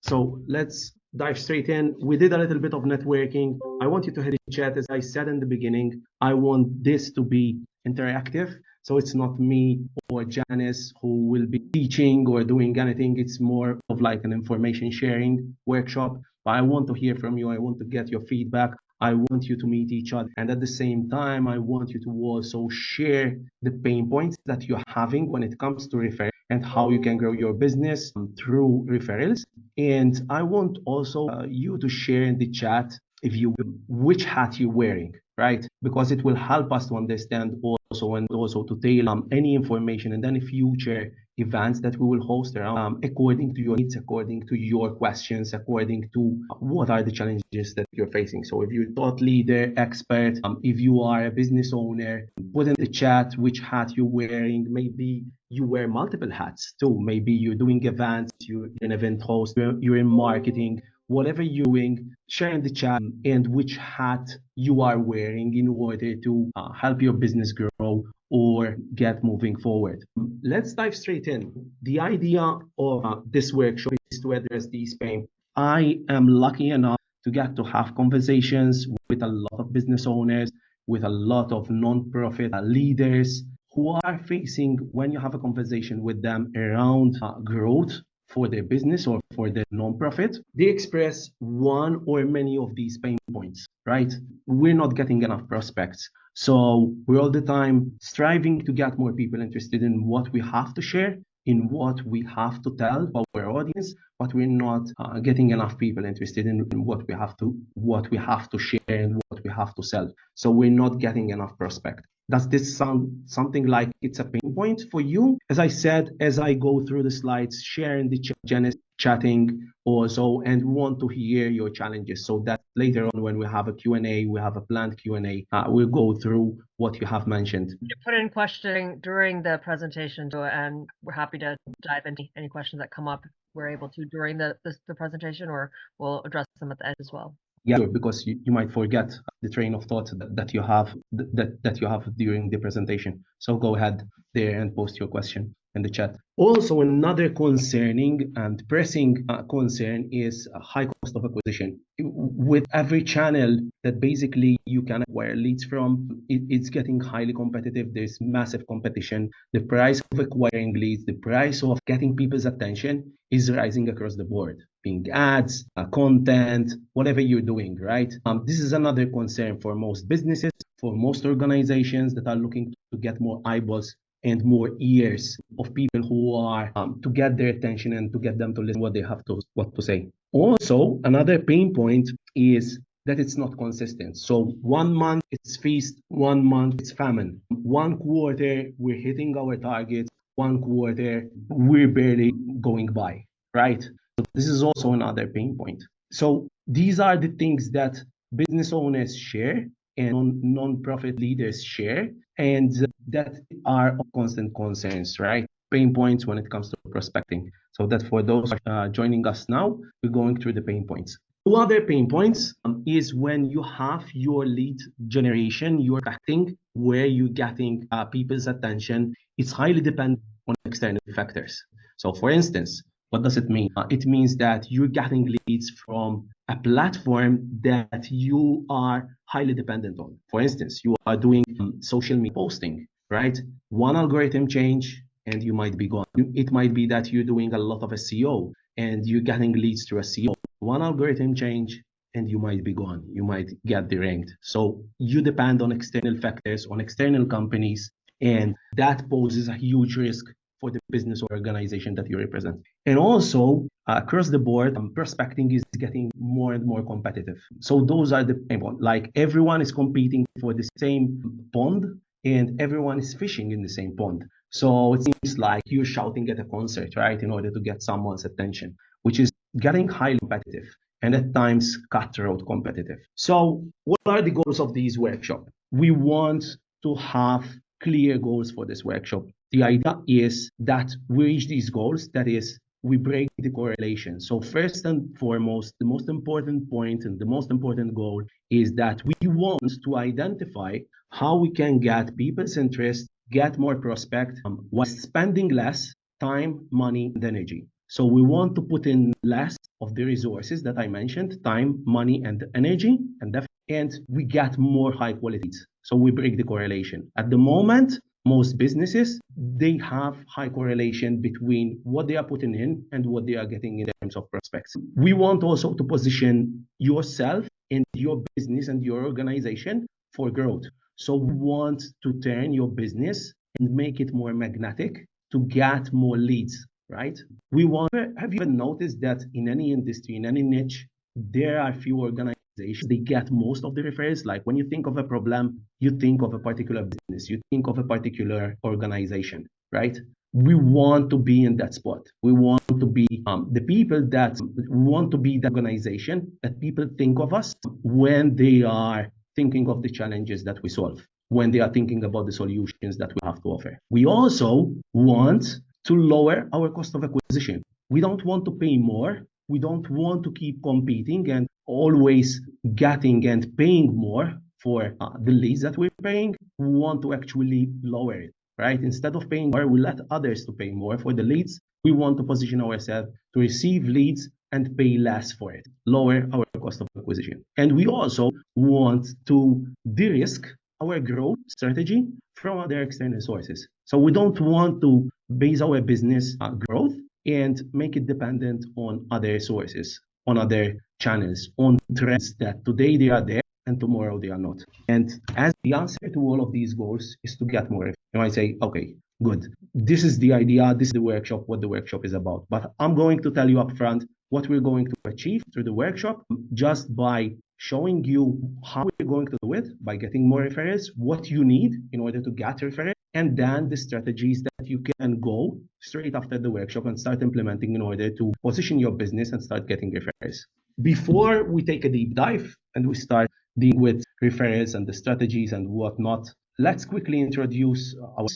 So let's dive straight in. We did a little bit of networking. I want you to hit the chat. As I said in the beginning, I want this to be interactive. So it's not me or Janice who will be teaching or doing anything. It's more of like an information sharing workshop. But I want to hear from you. I want to get your feedback. I want you to meet each other. And at the same time, I want you to also share the pain points that you're having when it comes to referrals and how you can grow your business through referrals. And I want also you to share in the chat if you which hat you're wearing, right? Because it will help us to understand also and also to tailor any information and any future events that we will host around according to your needs, according to your questions, according to what are the challenges that you're facing. So if you're a thought leader, expert, if you are a business owner, put in the chat which hat you're wearing. Maybe you wear multiple hats too. Maybe you're doing events, you're an event host, you're in marketing, whatever you're doing, share in the chat and which hat you are wearing in order to help your business grow or get moving forward. Let's dive straight in. The idea of this workshop is to address these pain. I am lucky enough to get to have conversations with a lot of business owners, with a lot of non-profit leaders who are facing, when you have a conversation with them around growth for their business or for their non-profit, they express one or many of these pain points, right? We're not getting enough prospects. So we're all the time striving to get more people interested in what we have to share, in what we have to tell our audience, but we're not getting enough people interested in what we have to share and what we have to sell. So we're not getting enough prospect. Does this sound something like it's a pain point for you? As I said, as I go through the slides, share in the chat, Janice chatting also, and we want to hear your challenges so that later on when we have a Q&A, we have a planned Q&A, we'll go through what you have mentioned. You put in questioning during the presentation too, and we're happy to dive into any questions that come up. We're able to during the presentation, or we'll address them at the end as well. Yeah, because you might forget the train of thought that you have during the presentation. So go ahead there and post your question in the chat. Also, another concerning and pressing concern is a high cost of acquisition. With every channel that basically you can acquire leads from, it's getting highly competitive. There's massive competition. The price of acquiring leads, the price of getting people's attention is rising across the board. Being ads, content, whatever you're doing, right? This is another concern for most businesses, for most organizations that are looking to get more eyeballs and more ears of people who are to get their attention and to get them to listen what they have what to say. Also, another pain point is that it's not consistent. So 1 month it's feast, 1 month it's famine. 1 quarter we're hitting our targets, 1 quarter we're barely going by, right? So this is also another pain point. So these are the things that business owners share and non-profit leaders share, and that are constant concerns, right? Pain points when it comes to prospecting. So that for those joining us now, we're going through the pain points. Two other pain points is when you have your lead generation, you're acting where you're getting people's attention. It's highly dependent on external factors. So for instance, what does it mean? It means that you're getting leads from a platform that you are highly dependent on. For instance, you are doing social media posting, right? One algorithm change and you might be gone. It might be that you're doing a lot of SEO and you're getting leads through SEO. One algorithm change and you might be gone. You might get deranked. So you depend on external factors, on external companies, and that poses a huge risk for the business or organization that you represent. And also, across the board, prospecting is getting more and more competitive. So those are the like everyone is competing for the same pond and everyone is fishing in the same pond. So it seems like you're shouting at a concert, right, in order to get someone's attention, which is getting highly competitive and at times cutthroat competitive. So what are the goals of these workshops? We want to have clear goals for this workshop. The idea is that we reach these goals, that is, we break the correlation. So first and foremost, the most important point and the most important goal is that we want to identify how we can get people's interest, get more prospect while spending less time, money, and energy. So we want to put in less of the resources that I mentioned, time, money, and energy, and we get more high quality leads. So we break the correlation. At the moment, most businesses, they have high correlation between what they are putting in and what they are getting in terms of prospects. We want also to position yourself and your business and your organization for growth. So we want to turn your business and make it more magnetic to get more leads, right? Have you ever noticed that in any industry, in any niche, there are few organizations, they get most of the referrals? Like when you think of a problem, you think of a particular business, you think of a particular organization, right? We want to be in that spot. We want to be the people that we want to be the organization that people think of us when they are thinking of the challenges that we solve, when they are thinking about the solutions that we have to offer. We also want to lower our cost of acquisition. We don't want to pay more. We don't want to keep competing and always getting and paying more for the leads that we're paying. We want to actually lower it, right? Instead of paying more, we let others to pay more for the leads. We want to position ourselves to receive leads and pay less for it, lower our cost of acquisition. And we also want to de-risk our growth strategy from other external sources. So we don't want to base our business growth and make it dependent on other sources, on other channels, on trends that today they are there and tomorrow they are not. And as the answer to all of these goals is to get more. You might say, okay, good. This is the idea. This is the workshop, what the workshop is about. But I'm going to tell you upfront what we're going to achieve through the workshop just by showing you how we're going to do it, by getting more referrals, what you need in order to get referrals, and then the strategies that you can go straight after the workshop and start implementing in order to position your business and start getting referrals. Before we take a deep dive and we start dealing with referrals and the strategies and whatnot, let's quickly introduce our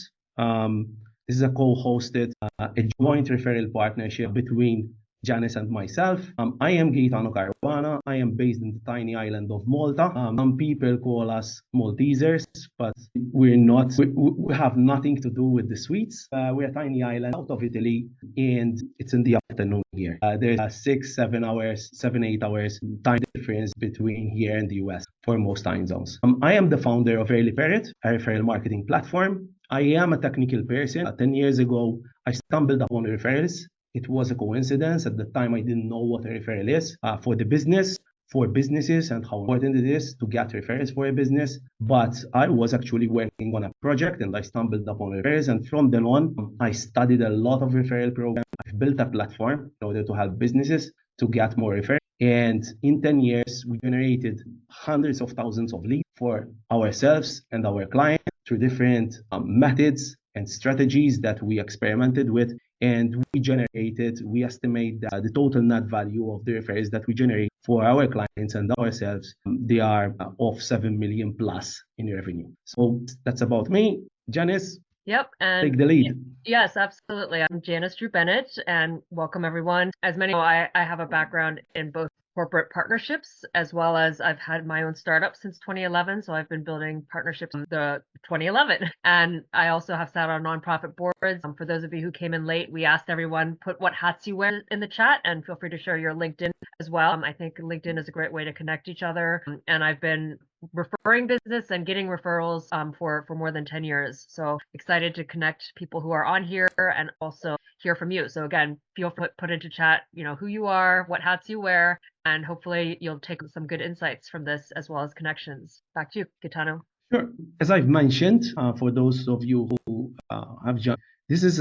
this is a co-hosted, a joint referral partnership between Janice and myself. I am Gaetano Caruana. I am based in the tiny island of Malta. Some people call us Maltesers, but we're not. We have nothing to do with the Swedes. We're a tiny island out of Italy, and it's in the afternoon here. There's 6, 7 hours, 7, 8 hours time difference between here and the US for most time zones. I am the founder of Early Parrot, a referral marketing platform. I am a technical person. 10 years ago, I stumbled upon referrals. It was a coincidence. At the time, I didn't know what a referral is for the business, for businesses, and how important it is to get referrals for a business. But I was actually working on a project and I stumbled upon referrals. And from then on, I studied a lot of referral programs. I've built a platform in order to help businesses to get more referrals. And in 10 years, we generated hundreds of thousands of leads for ourselves and our clients through different methods and strategies that we experimented with. And we estimate that the total net value of the referrals that we generate for our clients and ourselves, they are of 7 million plus in revenue. So that's about me. Janice, Yep, and take the lead. Yes, absolutely. I'm Janice Drew Bennett, and welcome everyone. As many know, I have a background in both corporate partnerships as well as I've had my own startup since 2011. So I've been building partnerships since the 2011. And I also have sat on nonprofit boards. For those of you who came in late, we asked everyone put what hats you wear in the chat, and feel free to share your LinkedIn as well. I think LinkedIn is a great way to connect each other. And I've been referring business and getting referrals for more than 10 years. So excited to connect people who are on here and also hear from you. So again, feel free to put into chat, who you are, what hats you wear, and hopefully you'll take some good insights from this as well as connections. Back to you, Gaetano. Sure. As I've mentioned, for those of you who have joined, this is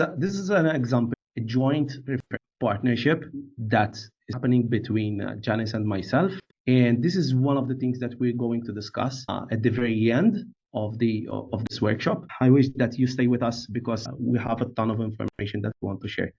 an example, a joint partnership that is happening between Janice and myself. And this is one of the things that we're going to discuss at the very end of this workshop. I wish that you stay with us because we have a ton of information that we want to share.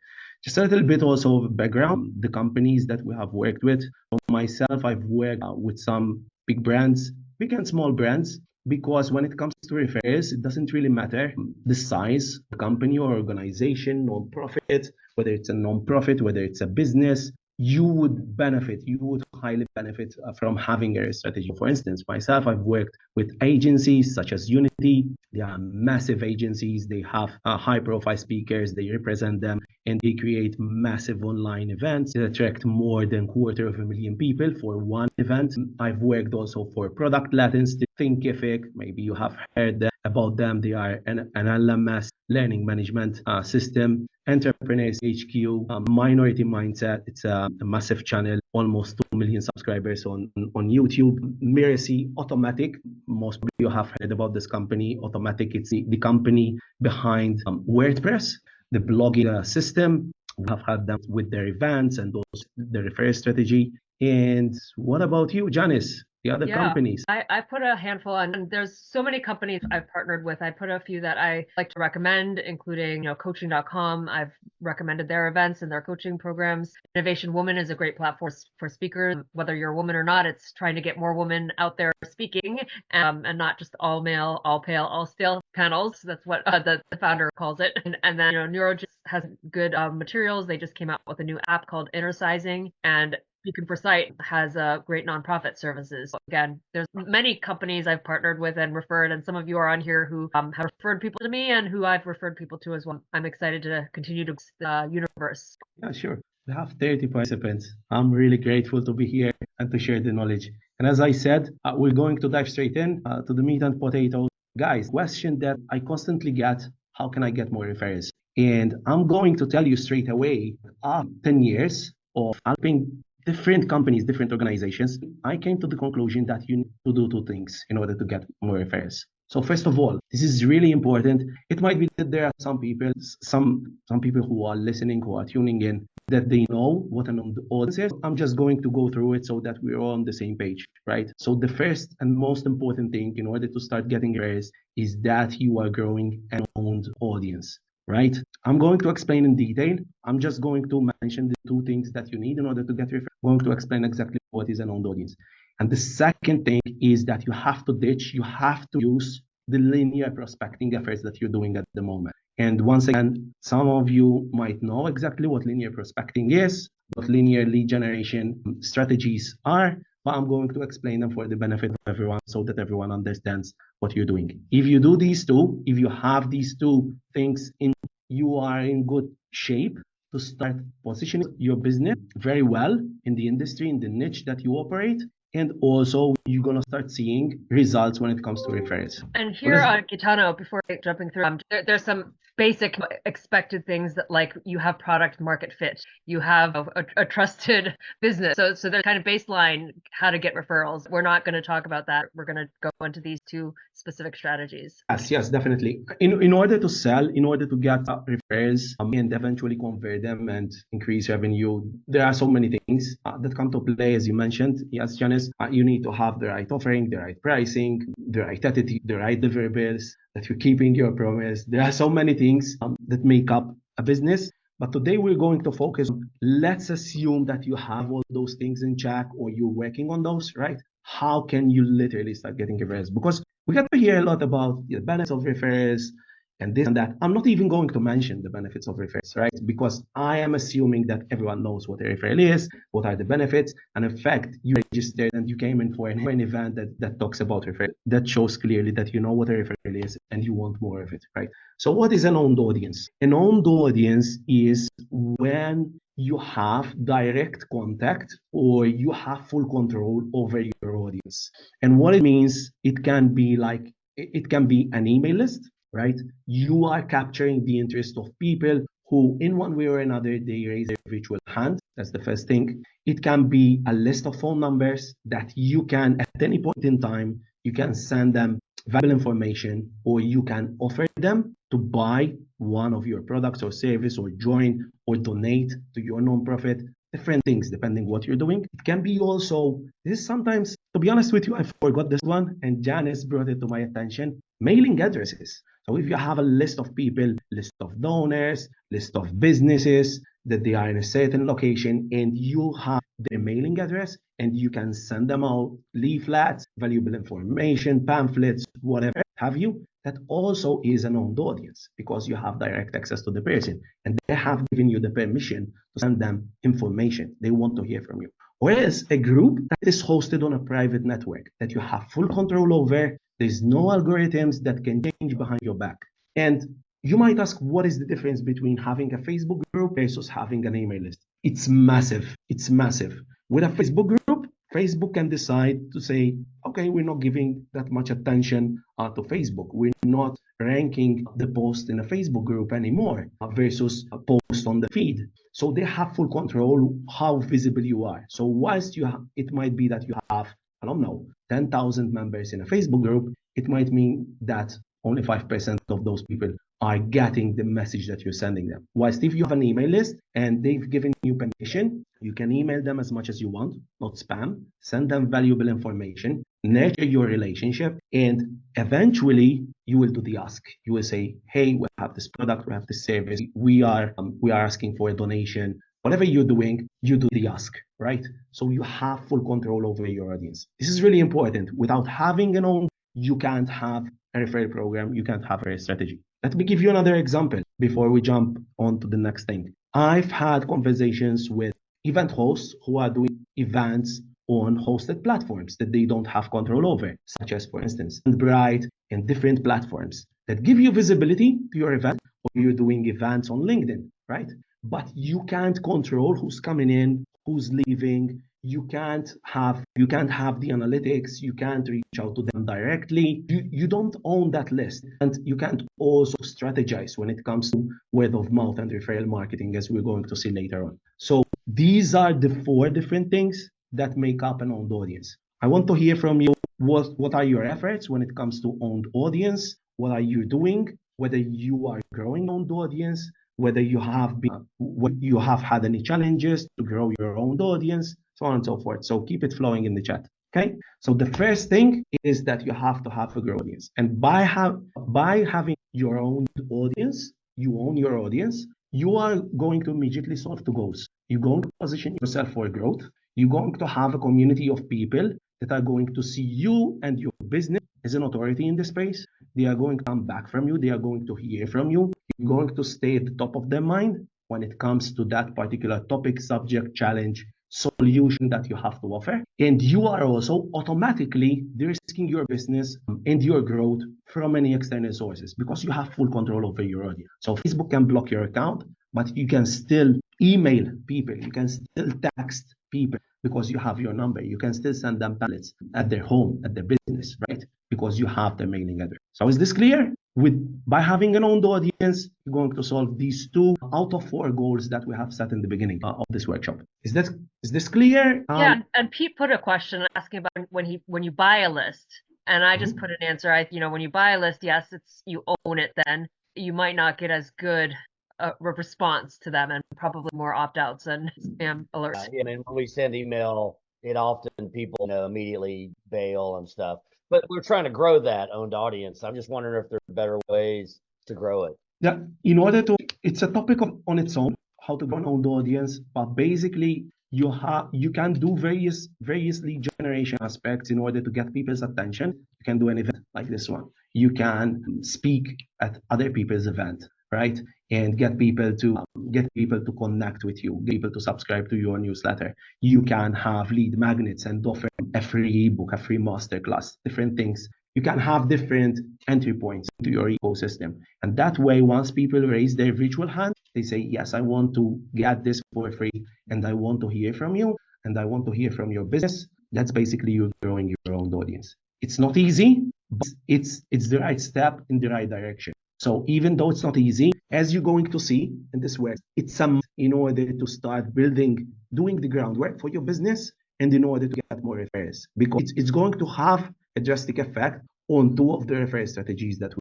Just a little bit also of background, the companies that we have worked with. For myself, I've worked with some big brands, big and small brands, because when it comes to referrals, it doesn't really matter the size, the company or organization, non-profit, whether it's a non-profit, whether it's a business, you would highly benefit from having a strategy. For instance, myself, I've worked with agencies such as Unity. They are massive agencies. They have high-profile speakers. They represent them, and they create massive online events that attract more than 250,000 people for one event. I've worked also for Product Latins, Thinkific. Maybe you have heard about them. They are an LMS learning management system. Entrepreneurs HQ, Minority Mindset. It's a massive channel, almost 2 million subscribers on YouTube. Miracy, Automatic. Most of you have heard about this company. Automatic, it's the company behind WordPress, the blogging system. We have had them with their events and those the refer strategy. And what about you, Janice? The other companies? I put a handful on, and there's so many companies I've partnered with. I put a few that I like to recommend, including, coaching.com. I've recommended their events and their coaching programs. Innovation Woman is a great platform for speakers. Whether you're a woman or not, it's trying to get more women out there speaking, and not just all male, all pale, all steel panels. That's what the founder calls it. And then, Neurogist has good materials. They just came out with a new app called Innersizing, and Beacon for Sight has great nonprofit services. So again, there's many companies I've partnered with and referred, and some of you are on here who have referred people to me and who I've referred people to as well. I'm excited to continue to the universe. Yeah, sure. We have 30 participants. I'm really grateful to be here and to share the knowledge. And as I said, we're going to dive straight in to the meat and potatoes. Guys, question that I constantly get, how can I get more referrals? And I'm going to tell you straight away, 10 years of helping different companies, different organizations, I came to the conclusion that you need to do two things in order to get more referrals. So first of all, this is really important. It might be that there are some people who are listening, who are tuning in, that they know what an audience is. I'm just going to go through it so that we're all on the same page, right? So the first and most important thing in order to start getting referrals is that you are growing an owned audience. Right? I'm going to explain in detail. I'm just going to mention the two things that you need in order to get referrals. I'm going to explain exactly what is an owned audience. And the second thing is that you have to use the linear prospecting efforts that you're doing at the moment. And once again, some of you might know exactly what linear prospecting is, what linear lead generation strategies are, but I'm going to explain them for the benefit of everyone so that everyone understands what you're doing. If you do these two, if you have these two things you are in good shape to start positioning your business very well in the industry, in the niche that you operate, and also you're going to start seeing results when it comes to referrals. And here on Gitano, before jumping through, there's some basic expected things that, like, you have product market fit, you have a trusted business. So there's kind of baseline how to get referrals. We're not going to talk about that. We're going to go into these two specific strategies. Yes, definitely. In order to sell, in order to get referrals and eventually convert them and increase revenue, there are so many things that come to play, as you mentioned. Yes, Janice, you need to have the right offering, the right pricing, the right attitude, the right deliverables, that you're keeping your promise. There are so many things that make up a business. But today we're going to focus on, let's assume that you have all those things in check or you're working on those, right? How can you literally start getting referrals? Because we get to hear a lot about the benefits of referrals and this and that. I'm not even going to mention the benefits of referrals, right? Because I am assuming that everyone knows what a referral is, what are the benefits, and in fact, you registered and you came in for an event that talks about referral. That shows clearly that you know what a referral is and you want more of it, right? So what is an owned audience? An owned audience is when you have direct contact or you have full control over your audience. And what it means, it can be an email list, right? You are capturing the interest of people who, in one way or another, they raise their virtual hand. That's the first thing. It can be a list of phone numbers that you can, at any point in time, you can send them valuable information, or you can offer them to buy one of your products or service, or join or donate to your nonprofit. Different things depending what you're doing. It can be also, this is sometimes, to be honest with you, I forgot this one and Janice brought it to my attention, mailing addresses. So if you have a list of people, list of donors, list of businesses that they are in a certain location, and you have their mailing address, and you can send them out leaflets, valuable information, pamphlets, whatever have you, that also is an owned audience because you have direct access to the person and they have given you the permission to send them information. They want to hear from you. Whereas a group that is hosted on a private network that you have full control over, there's no algorithms that can change behind your back. And You might ask, what is the difference between having a Facebook group versus having an email list? It's massive. It's massive. With a Facebook group, Facebook can decide to say, okay, we're not giving that much attention to Facebook. We're not ranking the post in a Facebook group anymore versus a post on the feed. So they have full control how visible you are. So whilst it might be that you have, I don't know, 10,000 members in a Facebook group, it might mean that only 5% of those people are getting the message that you're sending them. Whilst if you have an email list and they've given you permission, you can email them as much as you want, not spam, send them valuable information, nurture your relationship, and eventually you will do the ask. You will say, hey, we have this product, we have this service, we are asking for a donation. Whatever you're doing, you do the ask, right? So you have full control over your audience. This is really important. Without having an own, you can't have a referral program, you can't have a strategy. Let me give you another example before we jump on to the next thing. I've had conversations with event hosts who are doing events on hosted platforms that they don't have control over, such as, for instance, Bright and different platforms that give you visibility to your event, or you're doing events on LinkedIn, right? But you can't control who's coming in, who's leaving. You can't have the analytics. You can't reach out to them directly. You don't own that list, and you can't also strategize when it comes to word of mouth and referral marketing, as we're going to see later on. So these are the 4 different things that make up an owned audience. I want to hear from you. What are your efforts when it comes to owned audience? What are you doing? Whether you are growing owned audience, whether you have had any challenges to grow your own audience, so on and so forth. So keep it flowing in the chat. Okay. So the first thing is that you have to have a growth audience, and by having your own audience, you own your audience. You are going to immediately solve 2 goals. You're going to position yourself for growth. You're going to have a community of people that are going to see you and your business as an authority in the space. They are going to come back from you. They are going to hear from you. You're going to stay at the top of their mind when it comes to that particular topic, subject, challenge, solution that you have to offer. And you are also automatically de-risking your business and your growth from any external sources because you have full control over your audience. So Facebook can block your account, but you can still email people. You can still text people because you have your number. You can still send them pallets at their home, at their business, right? Because you have their mailing address. So is this clear? By having an owned audience, you're going to solve these 2 out of 4 goals that we have set in the beginning of this workshop. Is this clear? Yeah, and Pete put a question asking about when you buy a list, and I just put an answer. When you buy a list, yes, you own it. Then you might not get as good a response to them, and probably more opt-outs and spam alerts. And then when we send email, it often people immediately bail and stuff. But we're trying to grow that owned audience. I'm just wondering if there are better ways to grow it. Yeah, it's a topic on its own, how to grow an owned audience, but basically you can do various lead generation aspects in order to get people's attention. You can do an event like this one. You can speak at other people's event, right? And get people to connect with you, get people to subscribe to your newsletter. You can have lead magnets and offer a free ebook, a free masterclass, different things. You can have different entry points into your ecosystem. And that way, once people raise their virtual hand, they say, yes, I want to get this for free, and I want to hear from you, and I want to hear from your business. That's basically you growing your own audience. It's not easy, but it's the right step in the right direction. So even though it's not easy, as you're going to see in this work, it's in order to start doing the groundwork for your business, and in order to get more referrals, because it's going to have a drastic effect on 2 of the referral strategies that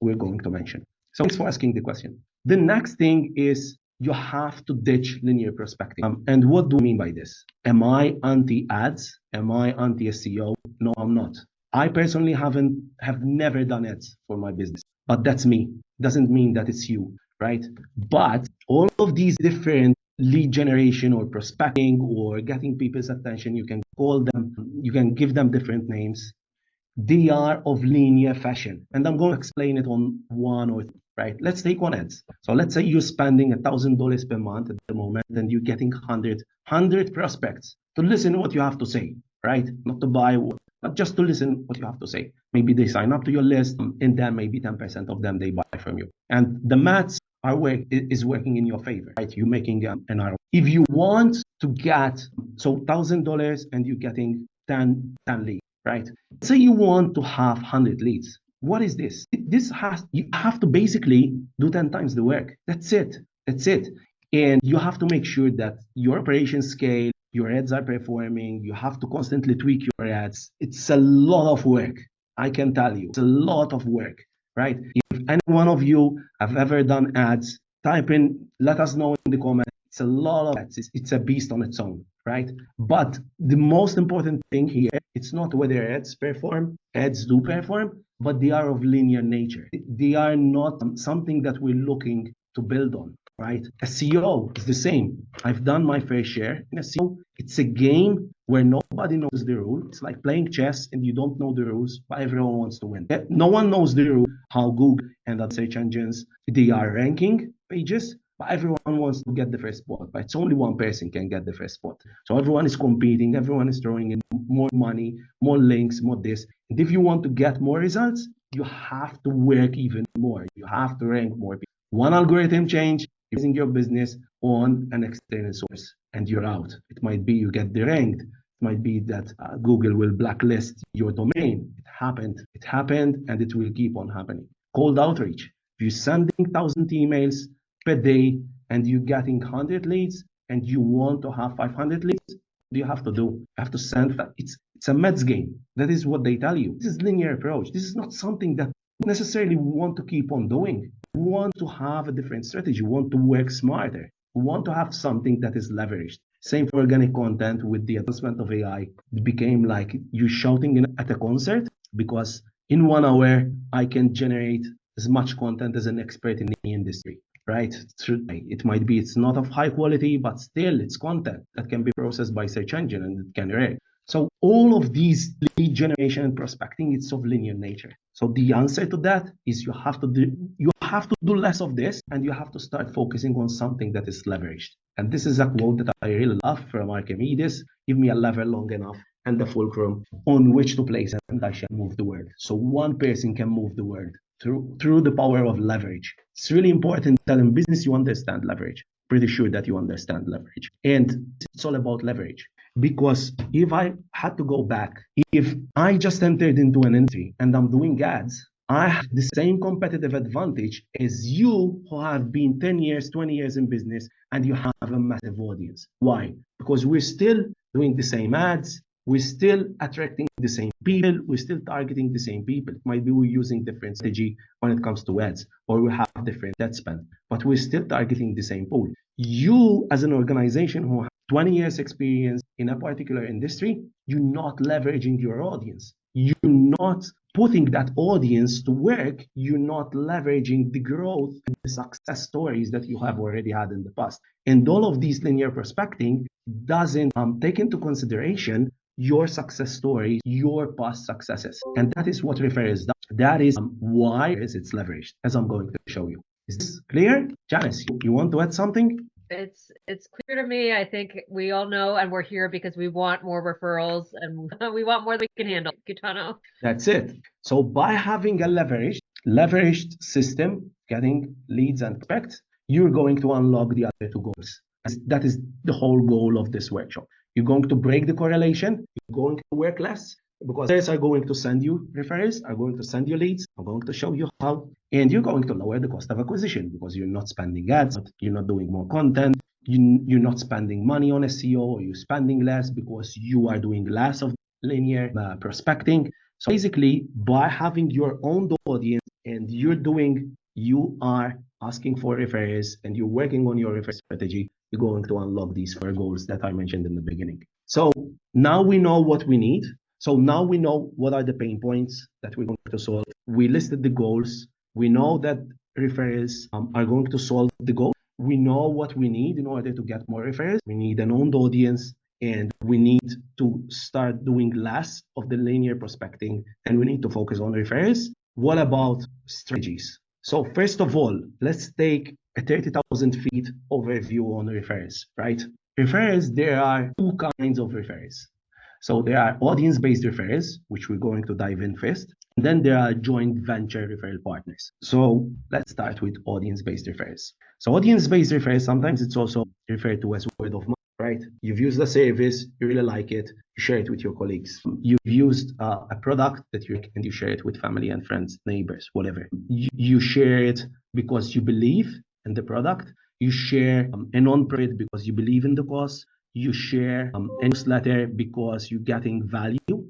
we're going to mention. So thanks for asking the question. The next thing is you have to ditch linear prospecting. And what do I mean by this? Am I anti-ads? Am I anti-SEO? No, I'm not. I personally have never done ads for my business, but that's me. Doesn't mean that it's you, right? But all of these different lead generation or prospecting or getting people's attention, you can call them, you can give them different names. They are of linear fashion. And I'm going to explain it on one or two, right? Let's take one ads. So let's say you're spending $1,000 per month at the moment, and you're getting 100 prospects to listen to what you have to say, right? Not to buy but just to listen what you have to say. Maybe they sign up to your list, and then maybe 10% of them they buy from you. And the maths is working in your favor, right? You're making an ROI. If you want to get $1,000 and you're getting 10 leads, right? Say you want to have 100 leads. What is this? You have to basically do 10 times the work. That's it. And you have to make sure that your operations scale, your ads are performing, you have to constantly tweak your ads. It's a lot of work. I can tell you, it's a lot of work, right? If any one of you have ever done ads, type in, let us know in the comments. It's a lot of ads. It's a beast on its own, right? But the most important thing here, it's not whether ads perform. Ads do perform, but they are of linear nature. They are not something that we're looking to build on, right? SEO is the same. I've done my fair share in SEO. It's a game where nobody knows the rule. It's like playing chess and you don't know the rules, but everyone wants to win. No one knows the rule, how Google and other search engines, they are ranking pages, but everyone wants to get the first spot. But it's only one person can get the first spot. So everyone is competing, everyone is throwing in more money, more links, more this. And if you want to get more results, you have to work even more. You have to rank more people. One algorithm change, using your business on an external source, and you're out. It might be you get deranked. It might be that Google will blacklist your domain. It happened, and it will keep on happening. Cold outreach. If you're sending 1,000 emails per day and you're getting 100 leads and you want to have 500 leads, what do you have to do? You have to send that. It's a Mets game. That is what they tell you. This is linear approach. This is not something that necessarily we want to keep on doing. We want to have a different strategy. We want to work smarter. We want to have something that is leveraged. Same for organic content. With the advancement of AI, it became like you shouting at a concert, because in 1 hour, I can generate as much content as an expert in the industry, right? It might be it's not of high quality, but still it's content that can be processed by search engine and it can rank. So all of these lead generation and prospecting, it's of linear nature. So the answer to that is you have to do less of this, and you have to start focusing on something that is leveraged. And this is a quote that I really love from Archimedes: give me a lever long enough and the fulcrum on which to place, and I shall move the world. So one person can move the world through the power of leverage. It's really important that in business you understand leverage. Pretty sure that you understand leverage. And it's all about leverage. Because if I had to go back, if I just entered into an industry and I'm doing ads, I have the same competitive advantage as you who have been 10 years, 20 years in business, and you have a massive audience. Why? Because we're still doing the same ads, we're still attracting the same people, we're still targeting the same people. It might be we're using different strategy when it comes to ads, or we have different ad spend, but we're still targeting the same pool. You, as an organization who 20 years experience in a particular industry, you're not leveraging your audience. You're not putting that audience to work. You're not leveraging the growth and the success stories that you have already had in the past. And all of these linear prospecting doesn't take into consideration your success stories, your past successes. And that is what Referrals does. That is why it's leveraged, as I'm going to show you. Is this clear? Janice, you want to add something? It's clear to me. I think we all know, and we're here because we want more referrals and we want more than we can handle. Kitano. That's it. So by having a leveraged system, getting leads and prospects, you're going to unlock the other two goals. That is the whole goal of this workshop. You're going to break the correlation. You're going to work less, because others are going to send you referrals, are going to send you leads. I'm going to show you how. And you're going to lower the cost of acquisition because you're not spending ads, you're not doing more content, you're not spending money on SEO, or you're spending less because you are doing less of linear prospecting. So basically, by having your own audience and you are asking for referrals and you're working on your referral strategy, you're going to unlock these 4 goals that I mentioned in the beginning. So now we know what we need. So now we know what are the pain points that we're going to solve. We listed the goals. We know that referrals are going to solve the goal. We know what we need in order to get more referrals. We need an owned audience, and we need to start doing less of the linear prospecting, and we need to focus on referrals. What about strategies? So first of all, let's take a 30,000 feet overview on referrals, right? Referrals, there are 2 kinds of referrals. So there are audience-based referrals, which we're going to dive in first. And then there are joint venture referral partners. So let's start with audience-based referrals. So audience-based referrals, sometimes it's also referred to as word of mouth, right? You've used the service, you really like it, you share it with your colleagues. You've used a product that you like and you share it with family and friends, neighbors, whatever. You share it because you believe in the product. You share a non-profit because you believe in the cause. You share a newsletter because you're getting value.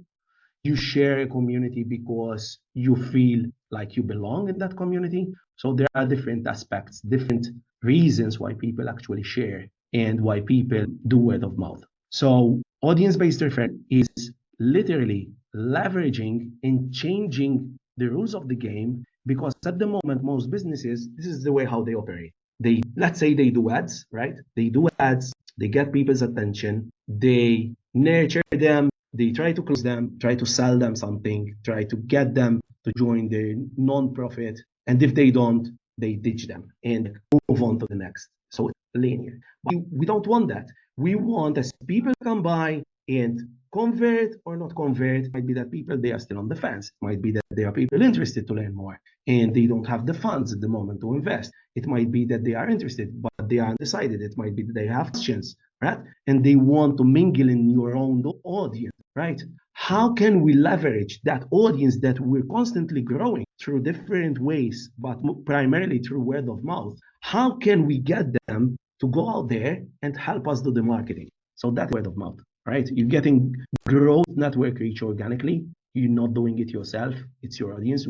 You share a community because you feel like you belong in that community. So there are different aspects, different reasons why people actually share and why people do word of mouth. So audience-based referral is literally leveraging and changing the rules of the game, because at the moment, most businesses, this is the way how they operate. Let's say they do ads, right? They do ads, they get people's attention, they nurture them, they try to close them, try to sell them something, try to get them to join the non-profit. And if they don't, they ditch them and move on to the next. So it's linear. But we don't want that. We want, as people come by and convert or not convert, it might be that people, they are still on the fence. It might be that there are people interested to learn more and they don't have the funds at the moment to invest. It might be that they are interested, but they are undecided. It might be that they have questions, right? And they want to mingle in your own audience, right? How can we leverage that audience that we're constantly growing through different ways, but primarily through word of mouth? How can we get them to go out there and help us do the marketing? So that's word of mouth, right? You're getting growth network reach organically. You're not doing it yourself. It's your audience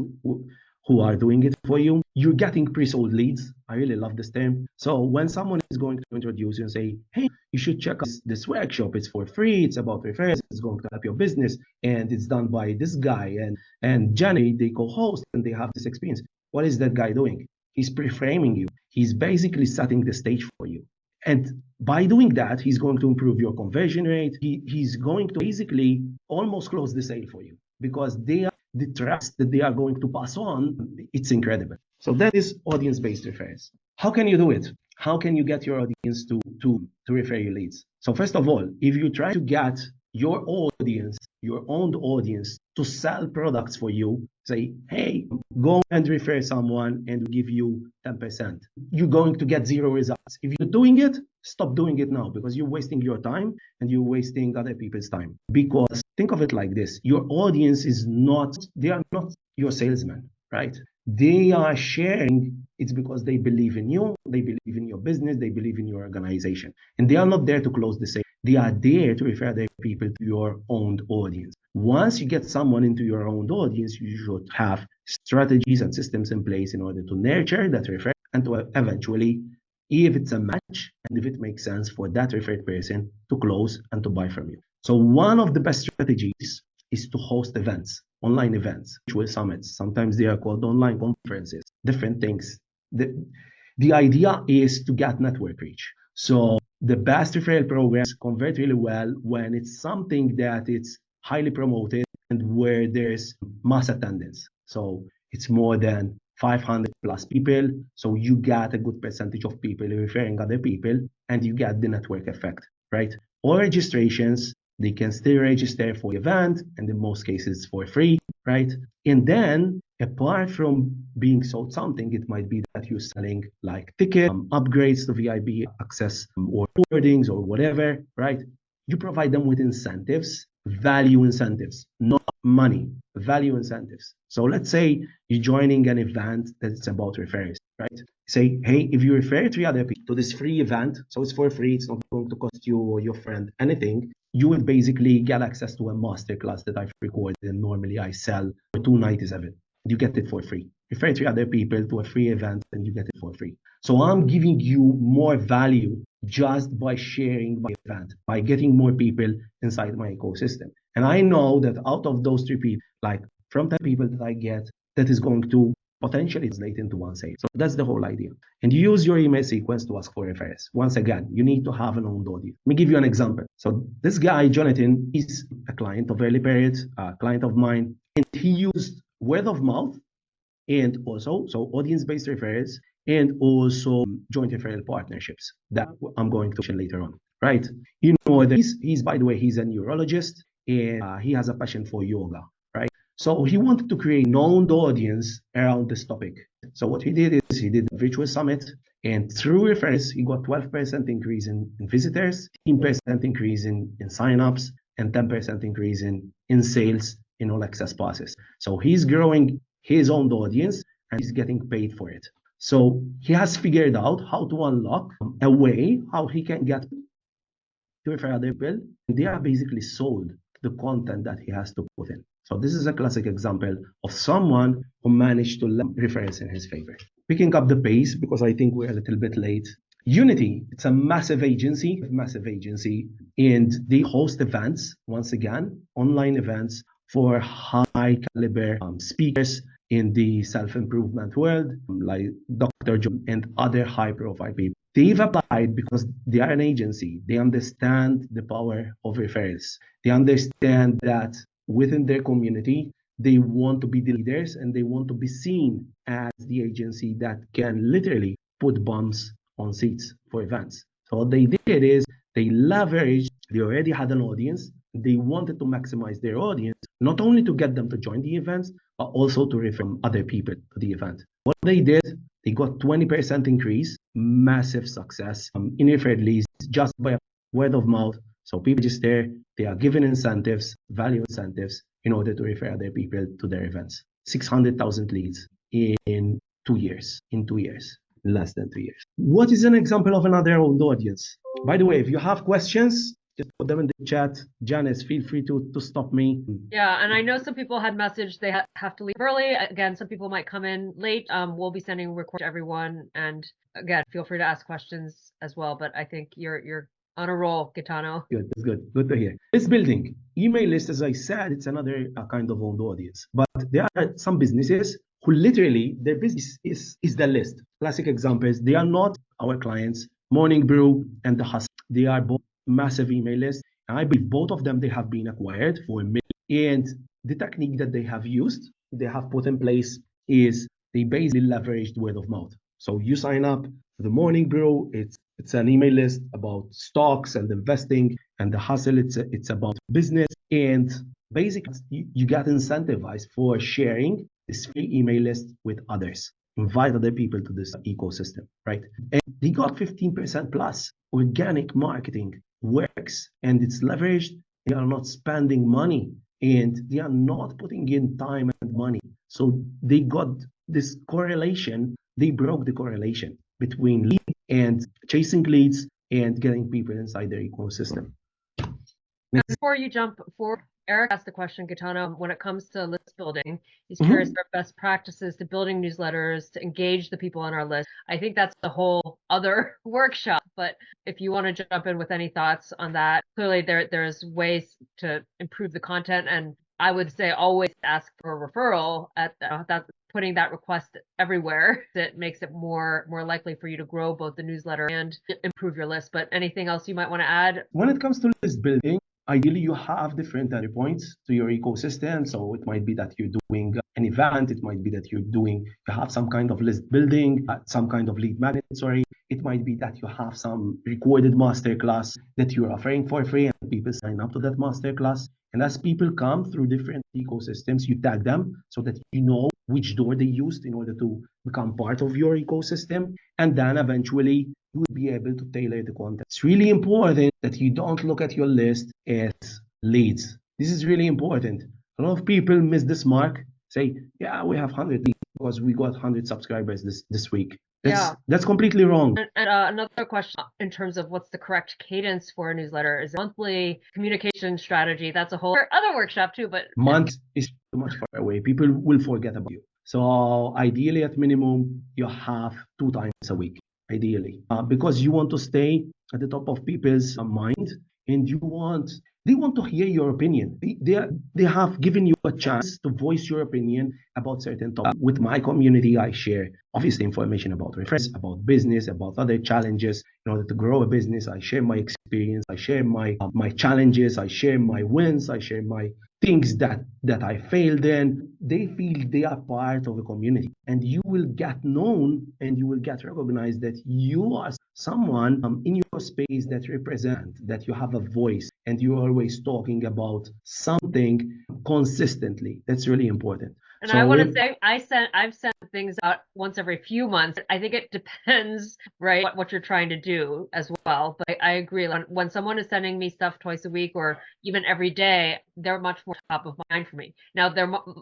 who are doing it for you. You're getting pre-sold leads. I really love this term. So when someone is going to introduce you and say, hey, you should check out this workshop. It's for free. It's about referrals. It's going to help your business. And it's done by this guy. And Jenny, they co-host and they have this experience. What is that guy doing? He's pre-framing you. He's basically setting the stage for you. And by doing that, he's going to improve your conversion rate. He's going to basically almost close the sale for you, because the trust that they are going to pass on, it's incredible. So that is audience-based referrals. How can you do it? How can you get your audience to refer your leads? So first of all, if you try to get your audience, your own audience, to sell products for you, say, hey, go and refer someone and give you 10%. You're going to get zero results. If you're doing it, stop doing it now, because you're wasting your time and you're wasting other people's time. Because think of it like this. Your audience is not, they are not your salesmen, right? They are sharing. It's because they believe in you, they believe in your business, they believe in your organization. And they are not there to close the sale. They are there to refer their people to your own audience. Once you get someone into your own audience, you should have strategies and systems in place in order to nurture that refer and to eventually, if it's a match and if it makes sense for that referred person, to close and to buy from you. So one of the best strategies is to host events, online events, virtual summits. Sometimes they are called online conferences, different things. The idea is to get network reach. So the best referral programs convert really well when it's something that it's highly promoted and where there's mass attendance. So it's more than 500 plus people. So you get a good percentage of people referring other people and you get the network effect, right? All registrations, they can still register for the event, and in most cases for free, right? And then apart from being sold something, it might be that you're selling like tickets, upgrades to VIP access, or boardings or whatever, right? You provide them with incentives, value incentives, not money, value incentives. So let's say you're joining an event that's about referrals, right? Say, hey, if you refer 3 other people to this free event, so it's for free, it's not going to cost you or your friend anything, you will basically get access to a masterclass that I've recorded and normally I sell for $297. You get it for free. Refer 3 other people to a free event and you get it for free. So I'm giving you more value just by sharing my event, by getting more people inside my ecosystem. And I know that out of those 3 people, like from 10 people that I get, that is going to potentially translate into one sale. So that's the whole idea. And you use your email sequence to ask for referrals. Once again, you need to have an owned audience. Let me give you an example. So this guy, Jonathan, is a client of Early Period, a client of mine, and he used word of mouth and also audience-based referrals and also joint referral partnerships that I'm going to mention later on, right? You know that he's by the way, he's a neurologist. and he has a passion for yoga, right? So he wanted to create known audience around this topic. So what he did is he did a virtual summit, and through referrals, he got 12% increase in visitors, 10% increase in signups, and 10% increase in sales in all access passes. So he's growing his own audience and he's getting paid for it. So he has figured out how to unlock a way how he can get to refer other people. They are basically sold the content that he has to put in. So this is a classic example of someone who managed to reference in his favor. Picking up the pace, because I think we're a little bit late. Unity, it's a massive agency, and they host events, once again, online events for high caliber speakers in the self-improvement world, like Dr. John and other high-profile people. They've applied because they are an agency. They understand the power of referrals. They understand that within their community, they want to be the leaders and they want to be seen as the agency that can literally put bums on seats for events. So what they did is they leveraged, they already had an audience. They wanted to maximize their audience, not only to get them to join the events, but also to refer other people to the event. What they did, they got 20% increase, massive success in referred leads just by word of mouth. So people just there, they are given incentives, value incentives, in order to refer other people to their events. 600,000 leads in 2 years, less than 2 years. What is an example of another old audience? By the way, if you have questions, just put them in the chat. Janice, feel free to stop me. Yeah, and I know some people had messaged they have to leave early. Again, some people might come in late. We'll be sending record to everyone, and again, feel free to ask questions as well. But I think you're on a roll, Gaetano. Good, that's good. Good to hear. List building. Email list, as I said, it's another kind of owned audience. But there are some businesses who literally, their business is the list. Classic examples, they are not our clients, Morning Brew and The Hustle. They are both massive email lists. And I believe both of them, they have been acquired for $1 million. And the technique that they have used, they have put in place is they basically leveraged word of mouth. So you sign up for the Morning Brew, it's an email list about stocks and investing, and The Hustle, it's about business. And basically, you get incentivized for sharing this free email list with others. Invite other people to this ecosystem, right? And they got 15% plus. Organic marketing works and it's leveraged. They are not spending money and they are not putting in time and money. So they got this correlation. They broke the correlation between lead and chasing leads and getting people inside their ecosystem. Before you jump forward, Eric asked the question, Gaetano, when it comes to list building, he's curious about best practices to building newsletters, to engage the people on our list. I think that's a whole other workshop, but if you want to jump in with any thoughts on that, clearly there's ways to improve the content. And I would say always ask for a referral at that, putting that request everywhere that makes it more likely for you to grow both the newsletter and improve your list. But anything else you might want to add? When it comes to list building, ideally you have different entry points to your ecosystem. So it might be that you're doing an event. It might be that you have some kind of list building, some kind of lead magnet, It might be that you have some recorded masterclass that you're offering for free and people sign up to that masterclass. And as people come through different ecosystems, you tag them so that you know which door they used in order to become part of your ecosystem. And then eventually you will be able to tailor the content. It's really important that you don't look at your list as leads. This is really important. A lot of people miss this mark, say, yeah, we have 100 leads because we got 100 subscribers this week. That's completely wrong. And another question in terms of what's the correct cadence for a newsletter? Is it monthly communication strategy? That's a whole other workshop too, but month is too much far away. People will forget about you. So ideally at minimum, you have 2 times a week, ideally, because you want to stay at the top of people's mind and they want to hear your opinion. They have given you a chance to voice your opinion about certain topics. With my community, I share obviously information about referrals, about business, about other challenges. In order to grow a business, I share my experience, I share my challenges, I share my wins, I share my things that I failed in. They feel they are part of a community, and you will get known and you will get recognized that you are someone in your a space that represents that you have a voice and you're always talking about something consistently. That's really important. And So I want to if say I've sent things out once every few months. I think it depends, right, what you're trying to do as well. But I agree. When someone is sending me stuff twice a week or even every day, they're much more top of mind for me. Now,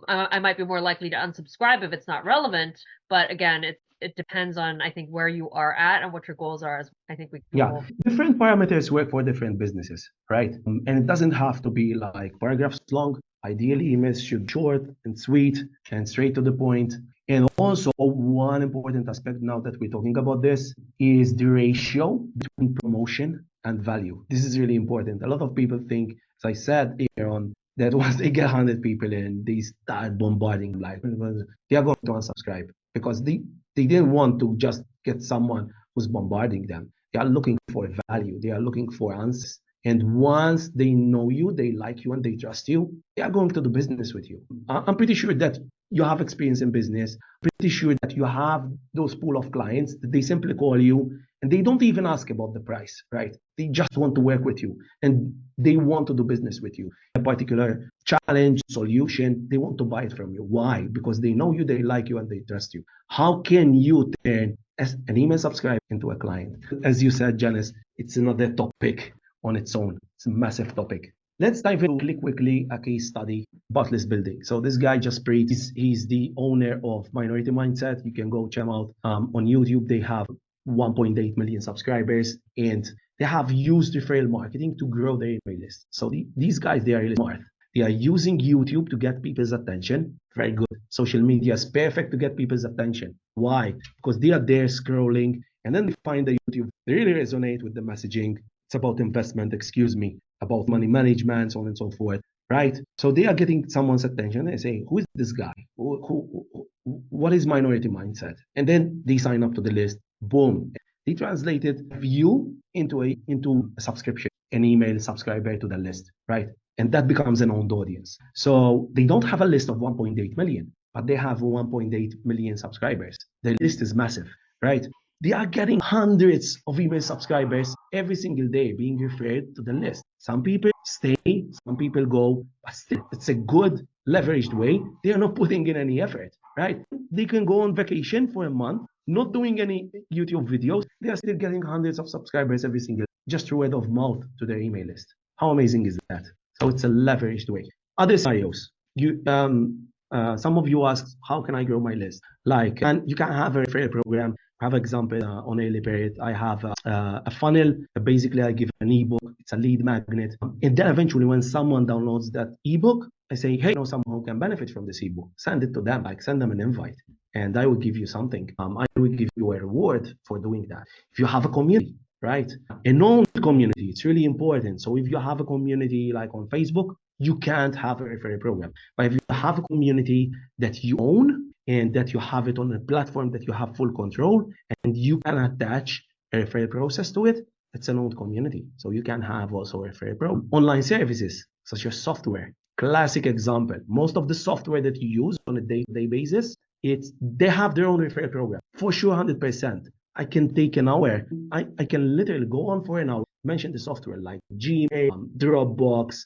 I might be more likely to unsubscribe if it's not relevant. But again, it depends on, I think, where you are at and what your goals are. As I think we can Yeah, all. different parameters work for different businesses, right? And it doesn't have to be like paragraphs long. Ideally, emails should be short and sweet and straight to the point. And also, one important aspect now that we're talking about this is the ratio between promotion and value. This is really important. A lot of people think, as I said earlier on, that once they get 100 people in, they start bombarding like they are going to unsubscribe because they didn't want to just get someone who's bombarding them. They are looking for value. They are looking for answers. And once they know you, they like you, and they trust you, they are going to do business with you. I'm pretty sure that you have experience in business. Pretty sure that you have those pool of clients that they simply call you and they don't even ask about the price, right? They just want to work with you and they want to do business with you. A particular challenge, solution, they want to buy it from you. Why? Because they know you, they like you, and they trust you. How can you turn as an email subscriber into a client? As you said, Janice, it's another topic on its own. It's a massive topic. Let's dive into really quickly a case study about list building. So this guy just he's the owner of Minority Mindset. You can go check him out on YouTube. They have 1.8 million subscribers and they have used referral marketing to grow their email list. So these guys, they are really smart. They are using YouTube to get people's attention. Very good. Social media is perfect to get people's attention. Why? Because they are there scrolling and then they find the YouTube. They really resonate with the messaging. It's about investment, excuse me, about money management, so on and so forth, right? So they are getting someone's attention. They say, who is this guy? What is Minority Mindset? And then they sign up to the list. Boom. They translated view into a subscription, an email subscriber to the list, right? And that becomes an owned audience. So they don't have a list of 1.8 million, but they have 1.8 million subscribers. The list is massive, right? They are getting hundreds of email subscribers every single day being referred to the list. Some people stay, some people go, but still, it's a good leveraged way. They are not putting in any effort, right? They can go on vacation for a month, not doing any YouTube videos. They are still getting hundreds of subscribers every single day, just through word of mouth to their email list. How amazing is that? So it's a leveraged way. Other scenarios, some of you asked, how can I grow my list? Like, and you can have a referral program. I have example on Elipert. I have a funnel. Basically, I give an ebook. It's a lead magnet. And then eventually, when someone downloads that ebook, I say, hey, someone who can benefit from this ebook. Send it to them. Like, send them an invite. And I will give you something. I will give you a reward for doing that. If you have a community, right? A known community, it's really important. So if you have a community like on Facebook, you can't have a referral program. But if you have a community that you own and that you have it on a platform that you have full control and you can attach a referral process to it, it's an owned community. So you can have also a referral program. Online services, such as software. Classic example. Most of the software that you use on a day-to-day basis, they have their own referral program. For sure, 100%. I can take an hour. I can literally go on for an hour, mention the software like Gmail, Dropbox,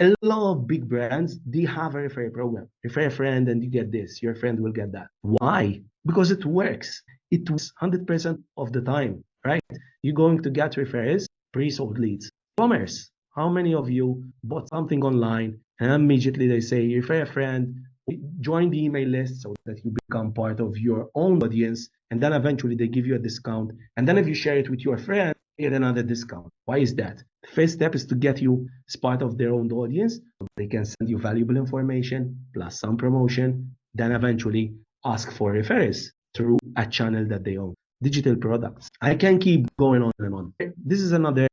a lot of big brands, they have a referral program. Refer a friend and you get this. Your friend will get that. Why? Because it works. It works 100% of the time, right? You're going to get referrals, pre-sold leads. Commerce. How many of you bought something online and immediately they say, refer a friend, join the email list so that you become part of your own audience. And then eventually they give you a discount. And then if you share it with your friend, you get another discount. Why is that? The first step is to get you as part of their own audience. So they can send you valuable information plus some promotion. Then eventually ask for referrals through a channel that they own. Digital products. I can keep going on and on. This is another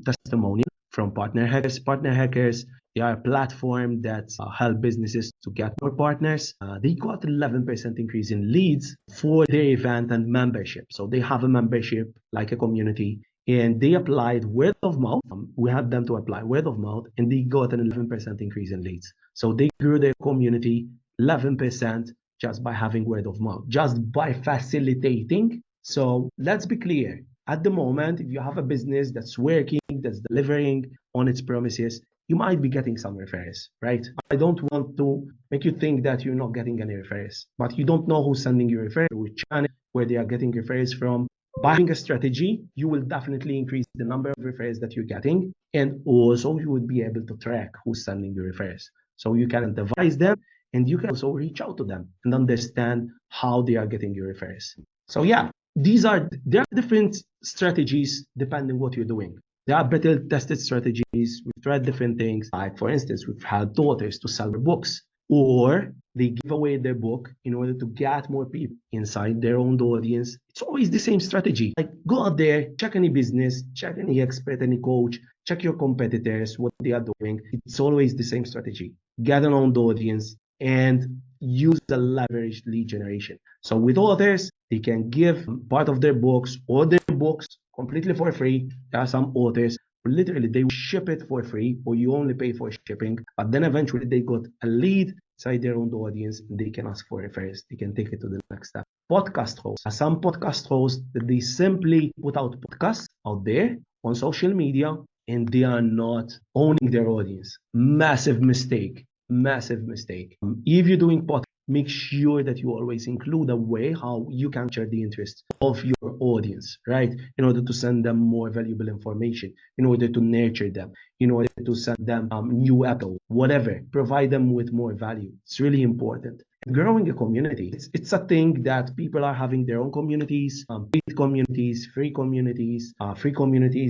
testimonial from Partner Hackers. Partner Hackers, they are a platform that help businesses to get more partners. They got 11% increase in leads for their event and membership. So they have a membership like a community and they applied word of mouth. We had them to apply word of mouth and they got an 11% increase in leads. So they grew their community 11% just by having word of mouth, just by facilitating. So let's be clear. at the moment, if you have a business that's working, that's delivering on its promises, you might be getting some referrals, right? I don't want to make you think that you're not getting any referrals, but you don't know who's sending you referrals, which channel, where they are getting referrals from. By having a strategy, you will definitely increase the number of referrals that you're getting, and also you would be able to track who's sending you referrals. So you can devise them, and you can also reach out to them and understand how they are getting your referrals. So yeah, there are different strategies depending what you're doing. There are better tested strategies. We've tried different things. Like for instance, we've had authors to sell their books, or they give away their book in order to get more people inside their own audience. It's always the same strategy. Like go out there, check any business, check any expert, any coach, check your competitors, what they are doing. It's always the same strategy. Get an own audience and use the leveraged lead generation. So with authors, they can give part of their books or their books completely for free. There are some authors literally they will ship it for free, or you only pay for shipping, but then eventually they got a lead inside their own audience and they can ask for referrals. They can take it to the next step. Podcast hosts. Some podcast hosts that they simply put out podcasts out there on social media and they are not owning their audience. Massive mistake. Massive mistake. If you're doing podcast, make sure that you always include a way how you capture the interest of your audience, right? In order to send them more valuable information, in order to nurture them, in order to send them new episodes, whatever, provide them with more value. It's really important. Growing a community, it's a thing that people are having their own communities, paid communities, free communities,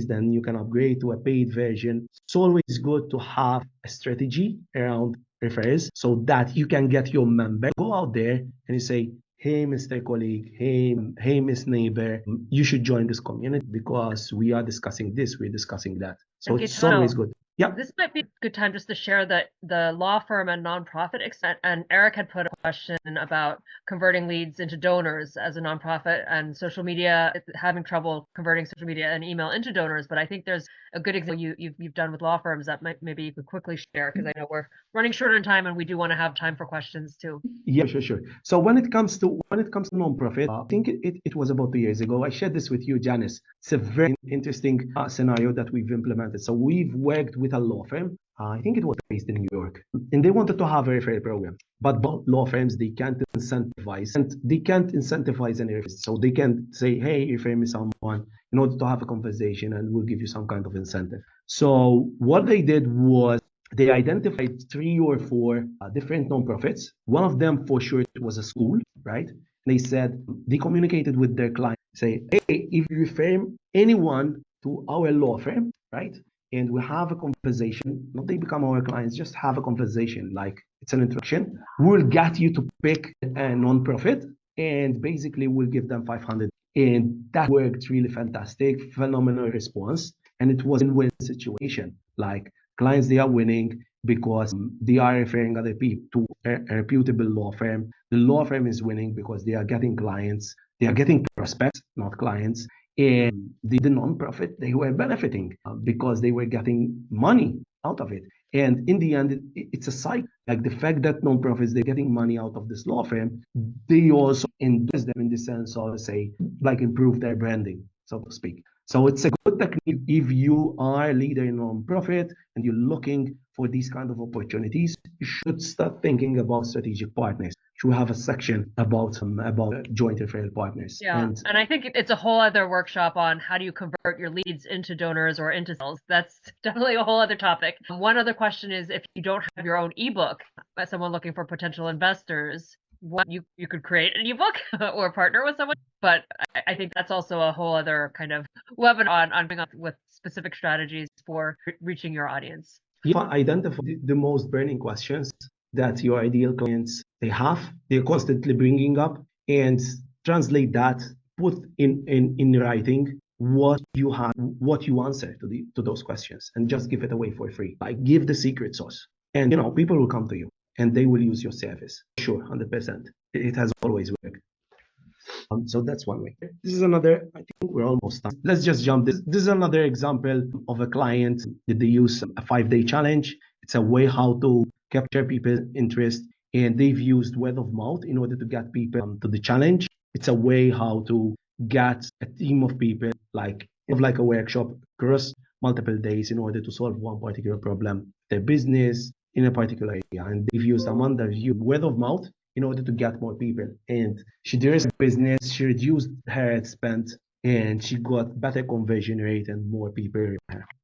then you can upgrade to a paid version. It's always good to have a strategy around referrals so that you can get your member, go out there and you say, hey, Mr. Colleague, hey, Miss Neighbor, you should join this community because we are discussing this, we're discussing that. So it's always good. Yeah. This might be a good time just to share that the law firm and nonprofit extent. And Eric had put a question about converting leads into donors as a nonprofit and social media, having trouble converting social media and email into donors. But I think there's a good example you've done with law firms that maybe you could quickly share, because I know we're running short on time and we do want to have time for questions too. Yeah, sure. So when it comes to nonprofit, I think it was about 2 years ago. I shared this with you, Janice. It's a very interesting scenario that we've implemented. So we've worked with a law firm. I think it was based in New York, and they wanted to have a referral program. But law firms, they can't incentivize, and they can't incentivize any referrals. So they can't say, hey, refer me someone in order to have a conversation, and we'll give you some kind of incentive. So what they did was they identified 3 or 4 different nonprofits. One of them, for sure, it was a school, right? They said they communicated with their client, say, hey, if you refer anyone to our law firm, right? And we have a conversation, not they become our clients, just have a conversation, like it's an introduction. We'll get you to pick a nonprofit, and basically we'll give them 500. And that worked really fantastic, phenomenal response. And it was a win-win situation. Like clients, they are winning because they are referring other people to a reputable law firm. The law firm is winning because they are getting clients, they are getting prospects, not clients. And the nonprofit, they were benefiting because they were getting money out of it. And in the end, it's a cycle. Like the fact that nonprofits, they're getting money out of this law firm, they also endorse them in the sense of, say, like improve their branding, so to speak. So it's a good technique if you are a leader in nonprofit and you're looking for these kind of opportunities. You should start thinking about strategic partners. You have a section about joint referral partners. Yeah, and I think it's a whole other workshop on how do you convert your leads into donors or into sales. That's definitely a whole other topic. One other question is, if you don't have your own ebook, as someone looking for potential investors, what you could create an ebook or partner with someone. But I think that's also a whole other kind of webinar on coming up with specific strategies for reaching your audience. You identify the most burning questions that your ideal clients they're constantly bringing up, and translate that, put in writing what you have, what you answer to those questions, and just give it away for free. Like give the secret sauce, and people will come to you and they will use your service. Sure, 100%. It has always worked. So that's one way. This is another, I think we're almost done. Let's just jump. This is another example of a client that they use a 5-day challenge. It's a way how to capture people's interest, and they've used word of mouth in order to get people to the challenge. It's a way how to get a team of people, like a workshop across multiple days in order to solve one particular problem, their business in a particular area. And they've used someone that used word of mouth in order to get more people. And she did her business, she reduced her expense, and she got better conversion rate and more people.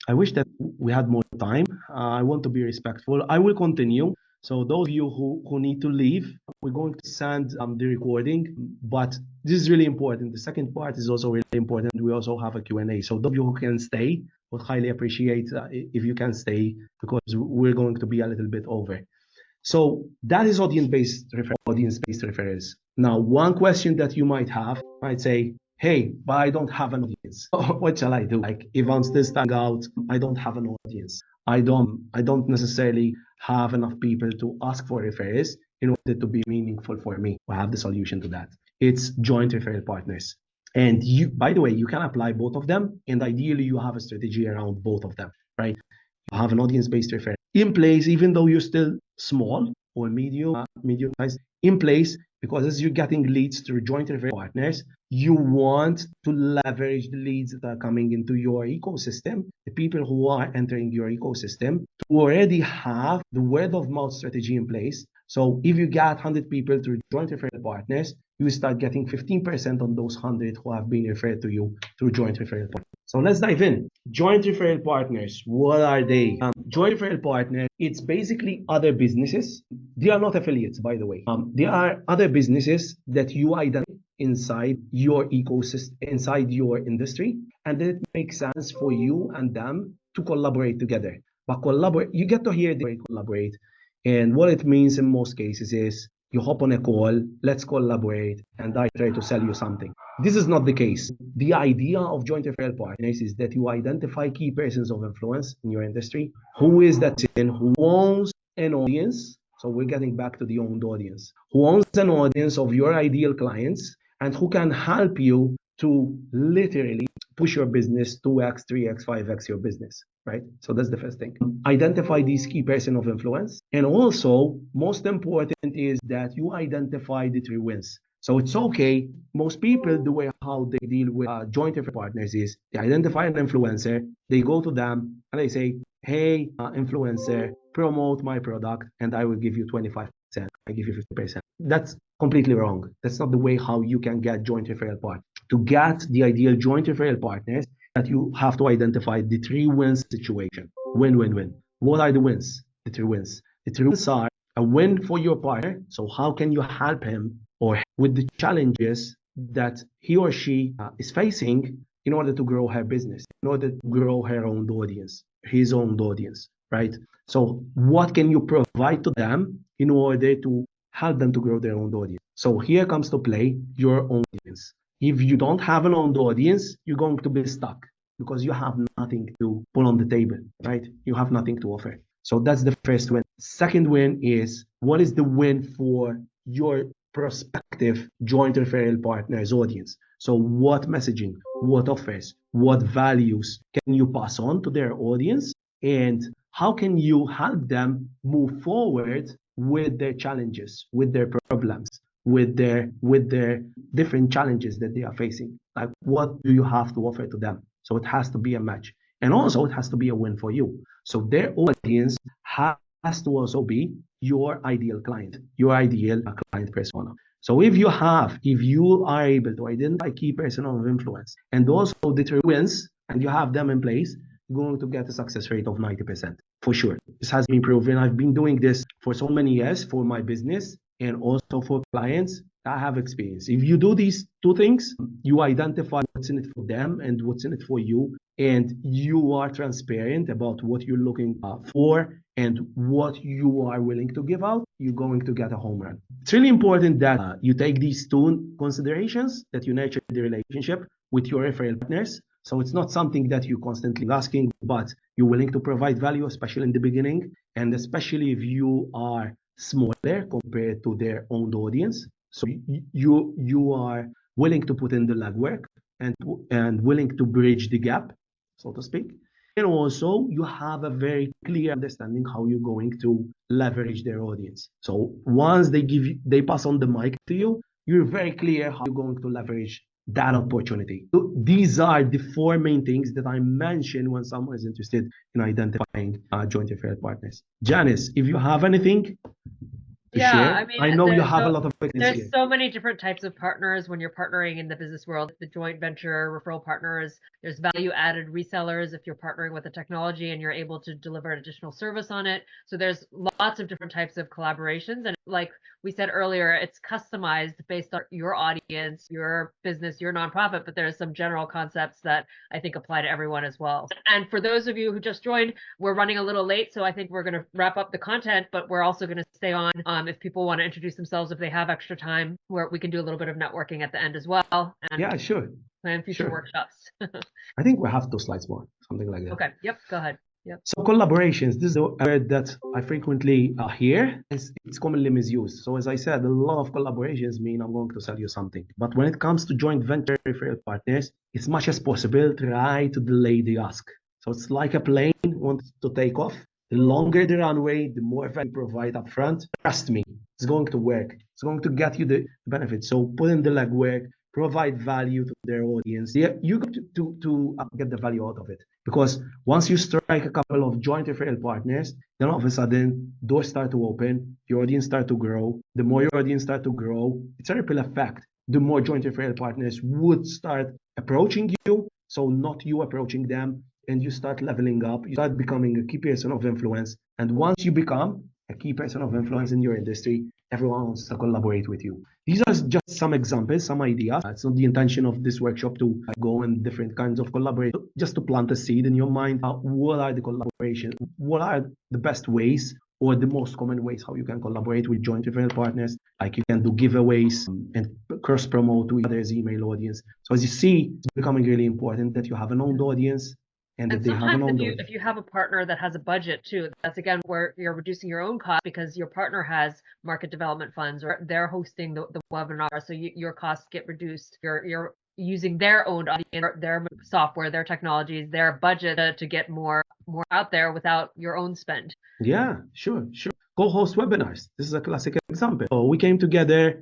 I wish that we had more time. I want to be respectful. I will continue. So those of you who need to leave, we're going to send the recording, but this is really important. The second part is also really important. We also have a Q&A. So those of you who can stay, would highly appreciate if you can stay, because we're going to be a little bit over. So that is audience-based referrals. Now, one question that you might have, might say, hey, but I don't have an audience. What shall I do? Like, if I'm still standing out, I don't have an audience. I don't necessarily have enough people to ask for referrals in order to be meaningful for me. I have the solution to that. It's joint referral partners. And you, by the way, you can apply both of them, and ideally you have a strategy around both of them, right? You have an audience-based referral in place, even though you're still small or medium size, in place, because as you're getting leads through joint referral partners, you want to leverage the leads that are coming into your ecosystem, the people who are entering your ecosystem, to already have the word of mouth strategy in place. So if you get 100 people through joint referral partners, you start getting 15% on those 100 who have been referred to you through joint referral partners. So let's dive in. Joint referral partners, what are they? Joint referral partner, it's basically other businesses. They are not affiliates, by the way. They are other businesses that you identify inside your ecosystem, inside your industry, and it makes sense for you and them to collaborate together. But collaborate, you get to hear the collaborate. And what it means in most cases is you hop on a call, let's collaborate, and I try to sell you something. This is not the case. The idea of joint referral partners is that you identify key persons of influence in your industry. Who is that person who owns an audience? So we're getting back to the owned audience. Who owns an audience of your ideal clients and who can help you to literally push your business 2x, 3x, 5x your business, right? So that's the first thing. Identify these key person of influence. And also, most important is that you identify the three wins. So it's okay. Most people, the way how they deal with joint referral partners is they identify an influencer, they go to them and they say, hey, influencer, promote my product and I will give you 25%. I give you 50%. That's completely wrong. That's not the way how you can get joint referral partners. To get the ideal joint referral partners, that you have to identify the three wins situation. Win, win, win. What are the wins? The three wins. The three wins are a win for your partner. So how can you help him or with the challenges that he or she is facing in order to grow her business, in order to grow her own audience, his own audience, right? So what can you provide to them in order to help them to grow their own audience? So here comes to play your own audience. If you don't have an owned audience, you're going to be stuck because you have nothing to put on the table, right? You have nothing to offer. So that's the first win. Second win is, what is the win for your prospective joint referral partners audience? So what messaging, what offers, what values can you pass on to their audience? And how can you help them move forward with their challenges, with their problems, with their different challenges that they are facing? Like, what do you have to offer to them? So it has to be a match, and also it has to be a win for you. So their audience has to also be your ideal client, your ideal client persona. So if you are able to identify key person of influence and also the three wins, and you have them in place, you're going to get a success rate of 90% for sure. This has been proven. I've been doing this for so many years for my business and also for clients that have experience. If you do these two things, you identify what's in it for them and what's in it for you, and you are transparent about what you're looking for and what you are willing to give out, you're going to get a home run. It's really important that you take these two considerations, that you nurture the relationship with your referral partners. So it's not something that you're constantly asking, but you're willing to provide value, especially in the beginning, and especially if you are smaller compared to their own audience. So you are willing to put in the legwork and willing to bridge the gap, so to speak. And also you have a very clear understanding how you're going to leverage their audience. So once they pass on the mic to you, you're very clear how you're going to leverage that opportunity. So these are the four main things that I mention when someone is interested in identifying joint referral partners. Janice, if you have anything to Yeah, share, I mean, I know you have a lot of experience there's here. so many different types of partners when you're partnering in the business world. The joint venture referral partners, there's value added resellers if you're partnering with a technology and you're able to deliver additional service on it. So there's lots of different types of collaborations. And like we said earlier, it's customized based on your audience, your business, your nonprofit, but there's some general concepts that I think apply to everyone as well. And for those of you who just joined, we're running a little late, so I think we're going to wrap up the content, but we're also going to stay on if people want to introduce themselves, if they have extra time, where we can do a little bit of networking at the end as well and Yeah, sure. plan future workshops. I think we have 2 slides more, something like that. Okay. Yep. Go ahead. Yep. So collaborations, this is a word that I frequently hear. It's commonly misused. So as I said, a lot of collaborations mean I'm going to sell you something. But when it comes to joint venture referral partners, as much as possible, try to delay the ask. So it's like a plane wants to take off. The longer the runway, the more value you provide up front. Trust me, it's going to work. It's going to get you the benefit. So put in the legwork, provide value to their audience. You got to get the value out of it. Because once you strike a couple of joint referral partners, then all of a sudden doors start to open, your audience start to grow. The more your audience start to grow, it's a ripple effect. The more joint referral partners would start approaching you, so not you approaching them, and you start leveling up. You start becoming a key person of influence. And once you become a key person of influence in your industry, everyone wants to collaborate with you. These are just some examples, some ideas. It's not the intention of this workshop to go in different kinds of collaboration, just to plant a seed in your mind. What are the collaborations? What are the best ways or the most common ways how you can collaborate with joint referral partners? Like you can do giveaways and cross promote to each other's email audience. So as you see, it's becoming really important that you have an owned audience. And sometimes if you have a partner that has a budget too, that's again where you're reducing your own cost because your partner has market development funds or they're hosting the webinar, so your costs get reduced. You're using their own audience, their software, their technologies, their budget to get more out there without your own spend. Yeah, sure. Co-host webinars. This is a classic example. So we came together.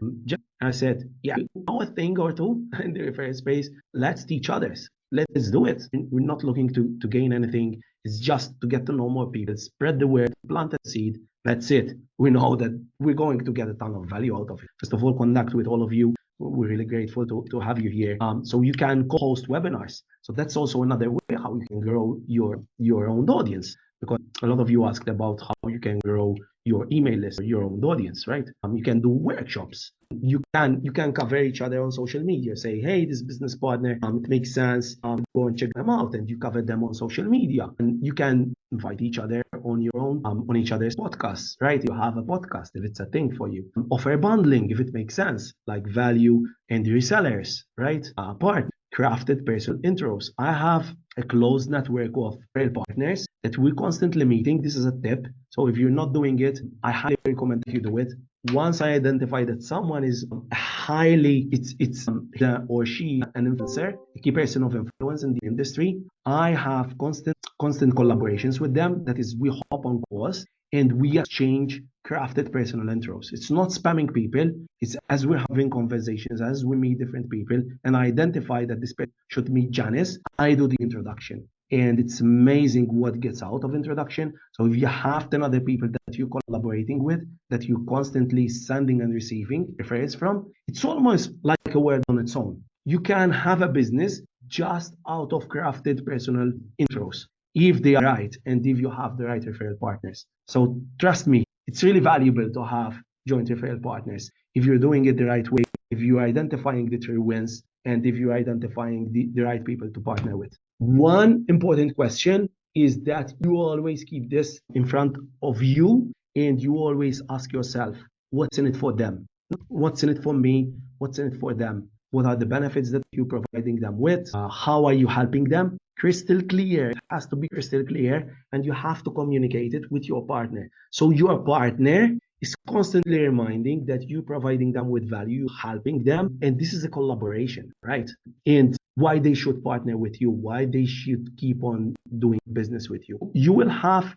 I said, yeah, know a thing or two in the referral space. Let's teach others. Let's do it. We're not looking to gain anything. It's just to get to know more people, spread the word, plant a seed. That's it. We know that we're going to get a ton of value out of it. First of all, connect with all of you. We're really grateful to have you here. So you can co-host webinars. So that's also another way how you can grow your own audience. Because a lot of you asked about how you can grow your email list or your own audience, right? You can do workshops. You can cover each other on social media. Say, hey, this business partner, it makes sense. Go and check them out, and you cover them on social media. And you can invite each other on your own, on each other's podcasts, right? You have a podcast if it's a thing for you. Offer bundling if it makes sense, like value and resellers, right? Crafted personal intros. I have a closed network of real partners that we're constantly meeting. This is a tip. So if you're not doing it, I highly recommend that you do it. Once I identify that someone is it's or she an influencer, a key person of influence in the industry, I have constant collaborations with them. That is, we hop on calls and we exchange crafted personal intros. It's not spamming people. It's as we're having conversations, as we meet different people, and I identify that this person should meet Janice, I do the introduction. And it's amazing what gets out of introduction. So if you have 10 other people that you're collaborating with, that you're constantly sending and receiving referrals from, it's almost like a word on its own. You can have a business just out of crafted personal intros, if they are right and if you have the right referral partners. So trust me, it's really valuable to have joint referral partners if you're doing it the right way, if you're identifying the true wins, and if you're identifying the right people to partner with. One important question is that you always keep this in front of you and you always ask yourself, what's in it for them? What's in it for me? What's in it for them? What are the benefits that you're providing them with? How are you helping them? Crystal clear. It has to be crystal clear, and you have to communicate it with your partner. So your partner is constantly reminding that you're providing them with value, helping them, and this is a collaboration, right? And why they should partner with you, why they should keep on doing business with you. You will have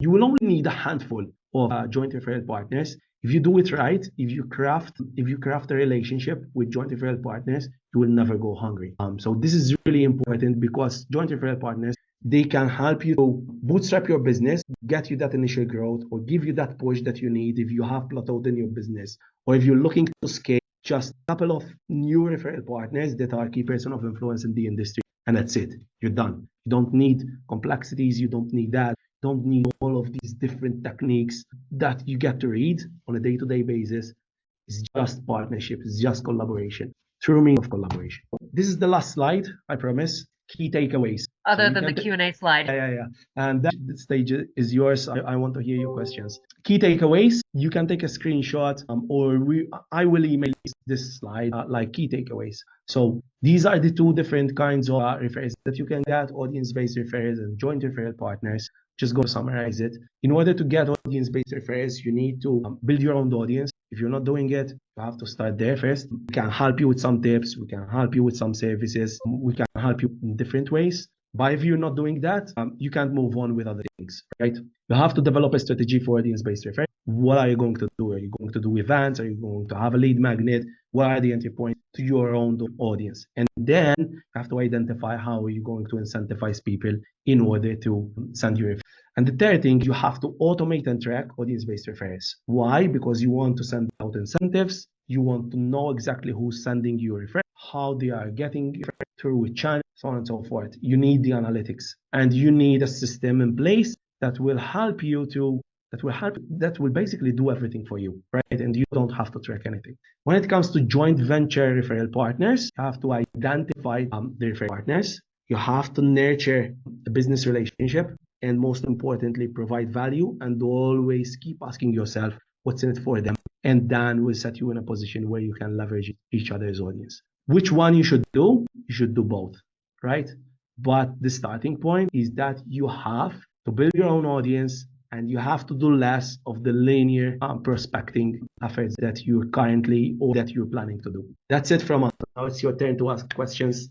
you will only need a handful of joint referral partners If you do it right, if you craft a relationship with joint referral partners, you will never go hungry. So this is really important because joint referral partners, they can help you to bootstrap your business, get you that initial growth, or give you that push that you need if you have plateaued in your business, or if you're looking to scale. Just a couple of new referral partners that are key person of influence in the industry, and that's it. You're done. You don't need complexities. You don't need that. You don't need all of these different techniques that you get to read on a day-to-day basis. It's just partnership. It's just collaboration. True meaning of collaboration. This is the last slide, I promise. Key takeaways. Other than the Q&A slide. Yeah. And that stage is yours. I want to hear your questions. Key takeaways. You can take a screenshot, I will email this slide like key takeaways. So these are the two different kinds of referrals that you can get: audience-based referrals and joint referral partners. Just go summarize it. In order to get audience-based referrals, you need to build your own audience. If you're not doing it, you have to start there first. We can help you with some tips. We can help you with some services. We can help you in different ways. But if you're not doing that, you can't move on with other things, right? You have to develop a strategy for audience-based referral. What are you going to do? Are you going to do events? Are you going to have a lead magnet? What are the entry points to your own audience? And then you have to identify how are you going to incentivize people in order to send you referrals. And the third thing, you have to automate and track audience-based referrals. Why? Because you want to send out incentives. You want to know exactly who's sending you referrals, how they are getting referred, through which channel, so on and so forth. You need the analytics, and you need a system in place that will help you that will basically do everything for you, right? And you don't have to track anything. When it comes to joint venture referral partners, you have to identify the referral partners. You have to nurture a business relationship, and most importantly, provide value, and always keep asking yourself what's in it for them. And then will set you in a position where you can leverage each other's audience. Which one you should do? You should do both, right? But the starting point is that you have to build your own audience, and you have to do less of the linear prospecting efforts that you're currently or that you're planning to do. That's it from us. Now it's your turn to ask questions.